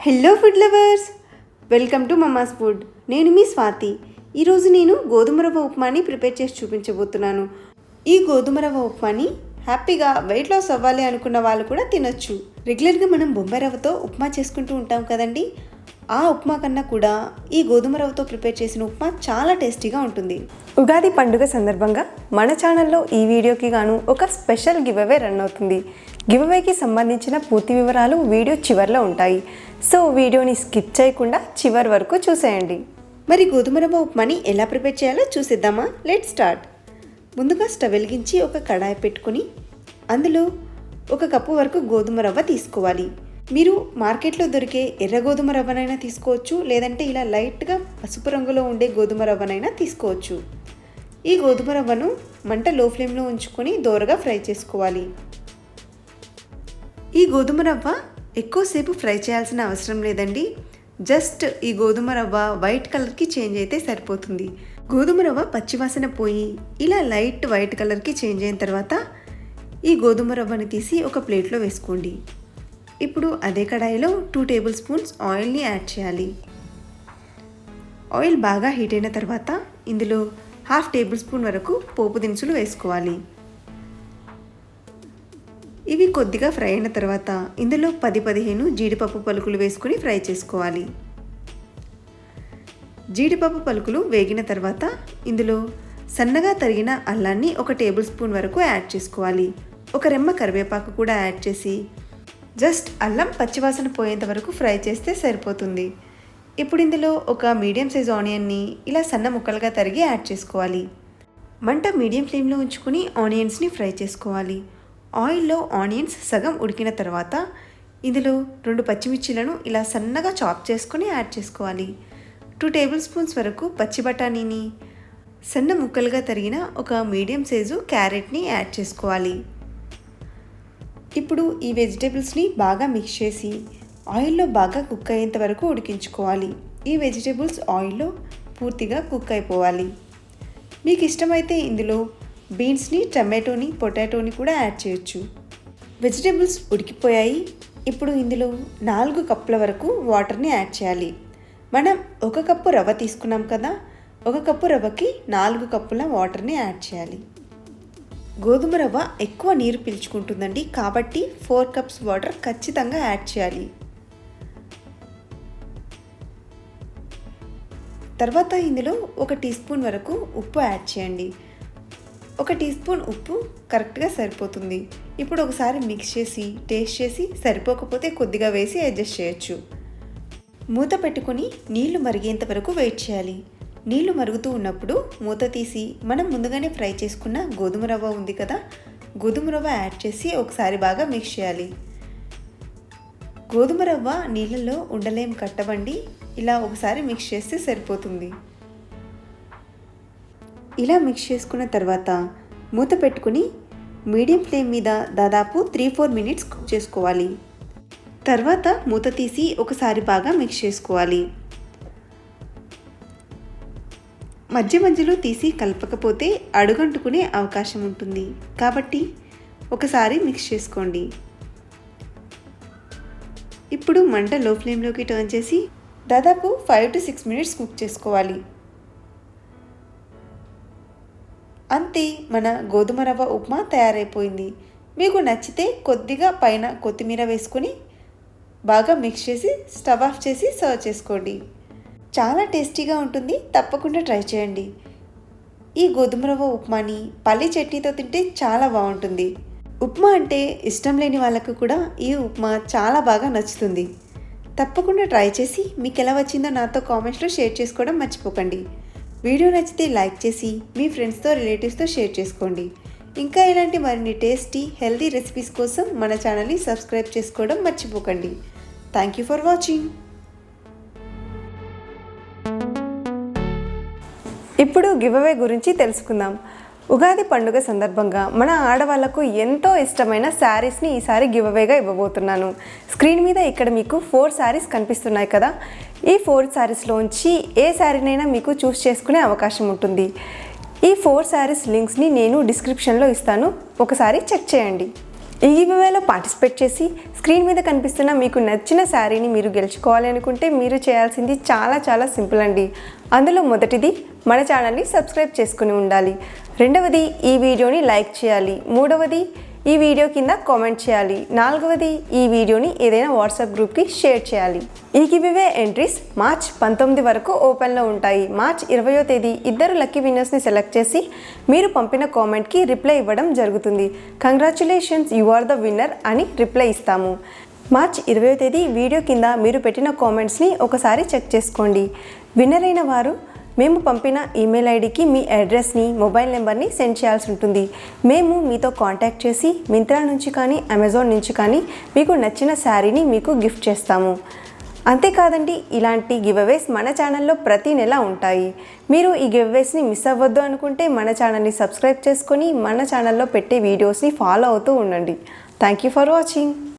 Hello food lovers, welcome to mama's food. నేను మీ స్వాతి. ఈరోజు నేను గోధుమ రవ్వ ఉప్మాని ప్రిపేర్ చేసి చూపించబోతున్నాను. ఈ గోధుమ రవ్వ ఉప్మాని హ్యాపీగా వెయిట్ లాస్ అవ్వాలి అనుకున్న వాళ్ళు కూడా తినొచ్చు. రెగ్యులర్గా మనం బొంబాయి రవ్వతో ఉప్మా చేసుకుంటూ ఉంటాం కదండి. ఆ ఉప్మా కన్నా కూడా ఈ గోధుమ రవ్వతో ప్రిపేర్ చేసిన ఉప్మా చాలా టేస్టీగా ఉంటుంది. ఉగాది పండుగ సందర్భంగా మన ఛానల్లో ఈ వీడియోకి గాను ఒక స్పెషల్ గివ్ అవే రన్ అవుతుంది. గివ్ అవేకి సంబంధించిన పూర్తి వివరాలు వీడియో చివరిలో ఉంటాయి. సో వీడియోని స్కిప్ చేయకుండా చివరి వరకు చూసేయండి. మరి గోధుమ రవ్వ ఉప్మాని ఎలా ప్రిపేర్ చేయాలో చూసేద్దామా? Let's start. ముందుగా స్టవ్ వెలిగించి ఒక కడాయి పెట్టుకుని అందులో 1 కప్పు వరకు గోధుమ రవ్వ తీసుకోవాలి. మీరు మార్కెట్లో దొరికే ఎర్ర గోధుమ రవ్వనైనా తీసుకోవచ్చు, లేదంటే ఇలా లైట్గా పసుపు రంగులో ఉండే గోధుమ రవ్వనైనా తీసుకోవచ్చు. ఈ గోధుమ రవ్వను మంట లో ఫ్లేమ్లో ఉంచుకొని దోరగా ఫ్రై చేసుకోవాలి. ఈ గోధుమ రవ్వ ఎక్కువసేపు ఫ్రై చేయాల్సిన అవసరం లేదండి. జస్ట్ ఈ గోధుమ రవ్వ వైట్ కలర్కి చేంజ్ అయితే సరిపోతుంది. గోధుమ రవ్వ పచ్చివాసన పోయి ఇలా లైట్ వైట్ కలర్కి చేంజ్ అయిన తర్వాత ఈ గోధుమ రవ్వని తీసి ఒక ప్లేట్లో వేసుకోండి. ఇప్పుడు అదే కడాయిలో 2 టేబుల్ స్పూన్స్ ఆయిల్ని యాడ్ చేయాలి. ఆయిల్ బాగా హీట్ అయిన తర్వాత ఇందులో 1/2 టేబుల్ స్పూన్ వరకు పోపు దినుసులు వేసుకోవాలి. ఇవి కొద్దిగా ఫ్రై అయిన తర్వాత ఇందులో 10-15 జీడిపప్పు పలుకులు వేసుకుని ఫ్రై చేసుకోవాలి. జీడిపప్పు పలుకులు వేగిన తర్వాత ఇందులో సన్నగా తరిగిన అల్లాన్ని 1 టేబుల్ స్పూన్ వరకు యాడ్ చేసుకోవాలి. 1 రెమ్మ కరివేపాకు కూడా యాడ్ చేసి జస్ట్ అల్లం పచ్చివాసన పోయేంత వరకు ఫ్రై చేస్తే సరిపోతుంది. ఇప్పుడు ఇందులో ఒక మీడియం సైజ్ ఆనియన్ని ఇలా సన్న ముక్కలుగా తరిగి యాడ్ చేసుకోవాలి. మంట మీడియం ఫ్లేమ్లో ఉంచుకుని ఆనియన్స్ని ఫ్రై చేసుకోవాలి. ఆయిల్లో ఆనియన్స్ సగం ఉడికిన తర్వాత ఇందులో 2 పచ్చిమిర్చిలను ఇలా సన్నగా చాప్ చేసుకొని యాడ్ చేసుకోవాలి. 2 టేబుల్ స్పూన్స్ వరకు పచ్చి బఠానీని, సన్న ముక్కలుగా తరిగిన ఒక మీడియం సైజు క్యారెట్ని యాడ్ చేసుకోవాలి. ఇప్పుడు ఈ వెజిటేబుల్స్ని బాగా మిక్స్ చేసి ఆయిల్లో బాగా కుక్ అయ్యేంత వరకు ఉడికించుకోవాలి. ఈ వెజిటేబుల్స్ ఆయిల్లో పూర్తిగా కుక్ అయిపోవాలి. మీకు ఇష్టమైతే ఇందులో బీన్స్ని, టమాటోని, పొటాటోని కూడా యాడ్ చేయొచ్చు. వెజిటేబుల్స్ ఉడికిపోయాయి. ఇప్పుడు ఇందులో 4 కప్పుల వరకు వాటర్ని యాడ్ చేయాలి. మనం 1 కప్పు రవ్వ తీసుకున్నాం కదా, 1 కప్పు రవ్వకి 4 కప్పుల వాటర్ని యాడ్ చేయాలి. గోధుమ రవ్వ ఎక్కువ నీరు పీల్చుకుంటుందండి, కాబట్టి 4 కప్స్ వాటర్ ఖచ్చితంగా యాడ్ చేయాలి. తర్వాత ఇందులో 1 టీ స్పూన్ వరకు ఉప్పు యాడ్ చేయండి. 1 టీ స్పూన్ ఉప్పు కరెక్ట్గా సరిపోతుంది. ఇప్పుడు ఒకసారి మిక్స్ చేసి టేస్ట్ చేసి సరిపోకపోతే కొద్దిగా వేసి అడ్జస్ట్ చేయొచ్చు. మూత పెట్టుకొని నీళ్లు మరిగేంత వరకు వెయిట్ చేయాలి. నీళ్లు మరుగుతూ ఉన్నప్పుడు మూత తీసి మనం ముందుగానే ఫ్రై చేసుకున్న గోధుమ రవ్వ ఉంది కదా, గోధుమ రవ్వ యాడ్ చేసి ఒకసారి బాగా మిక్స్ చేయాలి. గోధుమ రవ్వ నీళ్ళల్లో ఉండలేం కట్టవండి, ఇలా ఒకసారి మిక్స్ చేస్తే సరిపోతుంది. ఇలా మిక్స్ చేసుకున్న తర్వాత మూత పెట్టుకుని మీడియం ఫ్లేమ్ మీద దాదాపు 3-4 మినిట్స్ కుక్ చేసుకోవాలి. తర్వాత మూత తీసి ఒకసారి బాగా మిక్స్ చేసుకోవాలి. మధ్య మధ్యలో తీసి కలపకపోతే అడుగంటుకునే అవకాశం ఉంటుంది, కాబట్టి ఒకసారి మిక్స్ చేసుకోండి. ఇప్పుడు మంట లో ఫ్లేమ్లోకి టర్న్ చేసి దాదాపు 5-6 మినిట్స్ కుక్ చేసుకోవాలి. అంతే, మన గోధుమ రవ్వ ఉప్మా తయారైపోయింది. మీకు నచ్చితే కొద్దిగా పైన కొత్తిమీర వేసుకొని బాగా మిక్స్ చేసి స్టవ్ ఆఫ్ చేసి సర్వ్ చేసుకోండి. చాలా టేస్టీగా ఉంటుంది, తప్పకుండా ట్రై చేయండి. ఈ గోధుమ రవ్వ ఉప్మాని పల్లి చట్నీతో తింటే చాలా బాగుంటుంది. ఉప్మా అంటే ఇష్టం లేని వాళ్ళకు కూడా ఈ ఉప్మా చాలా బాగా నచ్చుతుంది. తప్పకుండా ట్రై చేసి మీకు ఎలా వచ్చిందో నాతో కామెంట్స్లో షేర్ చేసుకోవడం మర్చిపోకండి. వీడియో నచ్చితే లైక్ చేసి మీ ఫ్రెండ్స్తో, రిలేటివ్స్తో షేర్ చేసుకోండి. ఇంకా ఇలాంటి మరిన్ని టేస్టీ హెల్తీ రెసిపీస్ కోసం మన ఛానల్ని సబ్స్క్రైబ్ చేసుకోవడం మర్చిపోకండి. Thank you for watching. ఇప్పుడు గివ్ అవే గురించి తెలుసుకుందాం. ఉగాది పండుగ సందర్భంగా మన ఆడవాళ్లకు ఎంతో ఇష్టమైన శారీస్ని ఈసారి గివ్ అవేగా ఇవ్వబోతున్నాను. స్క్రీన్ మీద ఇక్కడ మీకు 4 శారీస్ కనిపిస్తున్నాయి కదా, ఈ 4 శారీస్లోంచి ఏ శారీనైనా మీకు చూస్ చేసుకునే అవకాశం ఉంటుంది. ఈ 4 శారీస్ లింక్స్ని నేను డిస్క్రిప్షన్లో ఇస్తాను, ఒకసారి చెక్ చేయండి. ఈ గివ్అవేలో పార్టిసిపేట్ చేసి స్క్రీన్ మీద కనిపిస్తున్న మీకు నచ్చిన శారీని మీరు గెలుచుకోవాలి అనుకుంటే మీరు చేయాల్సింది చాలా సింపుల్ అండి. అందులో మొదటిది మన ఛానల్ని సబ్స్క్రైబ్ చేసుకుని ఉండాలి. రెండవది ఈ వీడియోని లైక్ చేయాలి. మూడవది ఈ వీడియో కింద కామెంట్ చేయాలి. నాలుగవది ఈ వీడియోని ఏదైనా వాట్సాప్ గ్రూప్కి షేర్ చేయాలి. ఈ గివ్అవే ఎంట్రీస్ మార్చ్ 19 వరకు ఓపెన్లో ఉంటాయి. మార్చ్ 20వ తేదీ ఇద్దరు లక్కీ విన్నర్స్ని సెలెక్ట్ చేసి మీరు పంపిన కామెంట్కి రిప్లై ఇవ్వడం జరుగుతుంది. Congratulations, you are the winner అని రిప్లై ఇస్తాము. మార్చ్ 20వ తేదీ వీడియో కింద మీరు పెట్టిన కామెంట్స్ని ఒకసారి చెక్ చేసుకోండి. విన్నర్ అయిన వారు మేము పంపిన ఈమెయిల్ ఐడికి మీ అడ్రస్ని, మొబైల్ నెంబర్ని సెండ్ చేయాల్సి ఉంటుంది. మేము మీతో కాంటాక్ట్ చేసి మింత్రా నుంచి కానీ అమెజాన్ నుంచి కానీ మీకు నచ్చిన శారీని మీకు గిఫ్ట్ చేస్తాము. అంతేకాదండి, ఇలాంటి గివ్అవేస్ మన ఛానల్లో ప్రతి నెల ఉంటాయి. మీరు ఈ గివ్అవేస్ని మిస్ అవ్వద్దు అనుకుంటే మన ఛానల్ని సబ్స్క్రైబ్ చేసుకొని మన ఛానల్లో పెట్టే వీడియోస్ని ఫాలో అవుతూ ఉండండి. Thank you for watching.